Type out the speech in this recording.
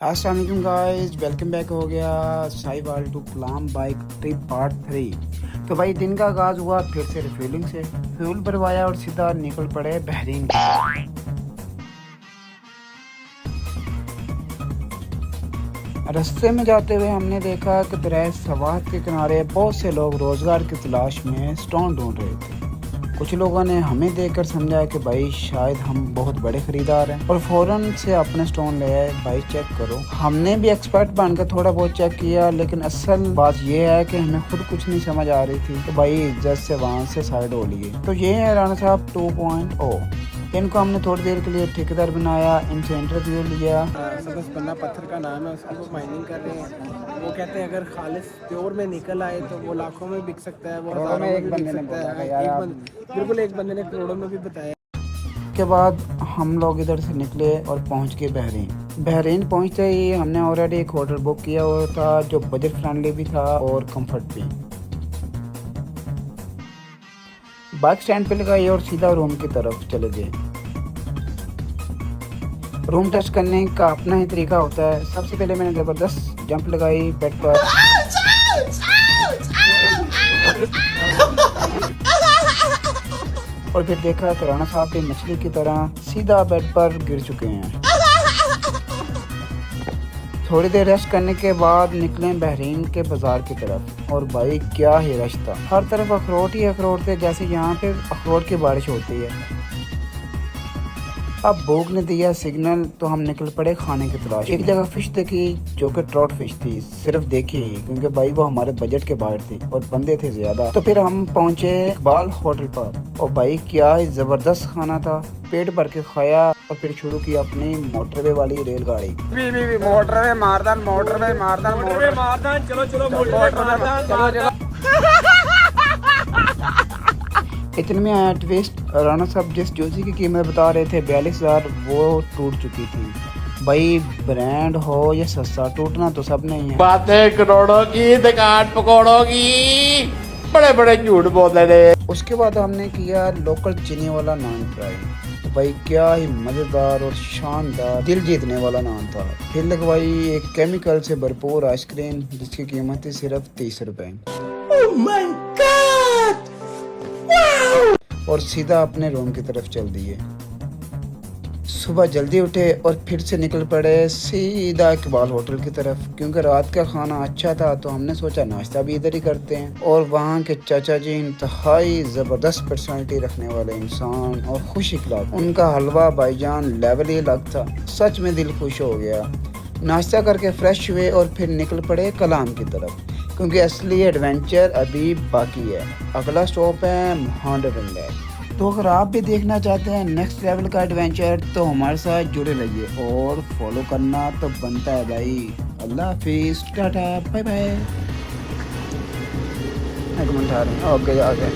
अस्सलाम वालेकुम guys, welcome back हो गया Sahiwal to Kalam bike trip part 3। तो भाई दिन का आगाज़ हुआ फिर से रिफ्यूलिंग से। फ्यूल भरवाया और सीधा निकल पड़े बहरीन की। रास्ते में जाते हुए हमने देखा कि दरिया सवात के किनारे बहुत से लोग रोज़गार की तलाश में स्टोन ढूंढ रहे थे। कुछ लोगों ने हमें देखकर समझा कि भाई शायद हम बहुत बड़े खरीदार हैं और फौरन से अपने स्टोन ले आए। भाई चेक करो। हमने भी एक्सपर्ट बनकर थोड़ा बहुत चेक किया, लेकिन असल बात ये है कि हमें खुद कुछ नहीं समझ आ रही थी। तो भाई इज्जत से वहाँ से साइड हो लिए। तो ये है राणा साहब 2.0। इनको हमने थोड़ी देर के लिए ठेकेदार बनाया, इनसे इंटरव्यू लिया। सबस पन्ना पत्थर का नाम है, उसकी वो माइनिंग कर रहे हैं। वो कहते हैं अगर खालिस प्योर में निकल आए तो वो लाखों में बिक सकता है, वो हज़ारों में भी बिक सकता है। बिल्कुल एक बंदे ने करोड़ों में भी बताया। के बाद हम लोग इधर से निकले और पहुंच गए बहरीन। बहरीन पहुंचते ही हमने ऑलरेडी एक होटल बुक किया हुआ था जो बजट फ्रेंडली भी था और कंफर्ट भी। बाइक स्टैंड पे लगाई और सीधा रूम की तरफ चले गए। रूम टच करने का अपना ही तरीका होता है। सबसे पहले मैंने ज़बरदस्त जंप लगाई बेड पर। और फिर देखा कि राणा साहब भी मछली की तरह सीधा बेड पर गिर चुके हैं। थोड़ी देर रेस्ट करने के बाद निकले बहरीन के बाजार की तरफ। और भाई क्या ही रश था, हर तरफ अखरोट ही अखरोट थे, जैसे यहाँ पे अखरोट की बारिश होती है। अब भूख ने दिया सिग्नल तो हम निकल पड़े खाने की तलाश। एक जगह फिश देखी जो कि ट्रॉट फिश थी, सिर्फ देखी ही, क्योंकि भाई वो हमारे बजट के बाहर थी और बंदे थे ज्यादा। तो फिर हम पहुंचे इकबाल होटल पर और भाई क्या ही जबरदस्त खाना था। पेट भर के खाया और फिर शुरू की अपनी मोटरवे वाली रेलगाड़ी। मोटरवे मारदान, मोटरवे मारदान, मोटरवे मारदान, चलो चलो मोटरवे मारदान। इतने में आया ट्विस्ट। राणा साहब जिस जूसी की कीमत बता रहे थे 42,000, वो टूट चुकी थी। भाई ब्रांड हो या सस्ता, टूटना तो सब नहीं है। बातें करोड़ों की, दुकान पकौड़ों की, बड़े बड़े झूठ बोल रहे। उसके बाद हमने किया लोकल चीनी वाला नान ट्राई। भाई क्या ही मजेदार और शानदार, दिल जीतने वाला नान था। फिर लगवाई एक केमिकल से भरपूर आइसक्रीम जिसकी कीमत थी सिर्फ 30 रुपए। और सीधा अपने रूम की तरफ चल दिए। सुबह जल्दी उठे और फिर से निकल पड़े सीधा इकबाल होटल की तरफ, क्योंकि रात का खाना अच्छा था तो हमने सोचा नाश्ता भी इधर ही करते हैं। और वहाँ के चाचा जी इंतहाई जबरदस्त पर्सनालिटी रखने वाले इंसान और खुश इखलाक। उनका हलवा भाईजान लेवल ही अलग था। सच में दिल खुश हो गया। नाश्ता करके फ्रेश हुए और फिर निकल पड़े कलाम की तरफ, क्योंकि असली एडवेंचर अभी बाकी है। अगला स्टॉप है मोहम्मद। तो अगर आप भी देखना चाहते हैं नेक्स्ट लेवल का एडवेंचर तो हमारे साथ जुड़े रहिए और फॉलो करना तो बनता है भाई। अल्लाह हाफिज, टाटा, बाय बाय। ओके, आगे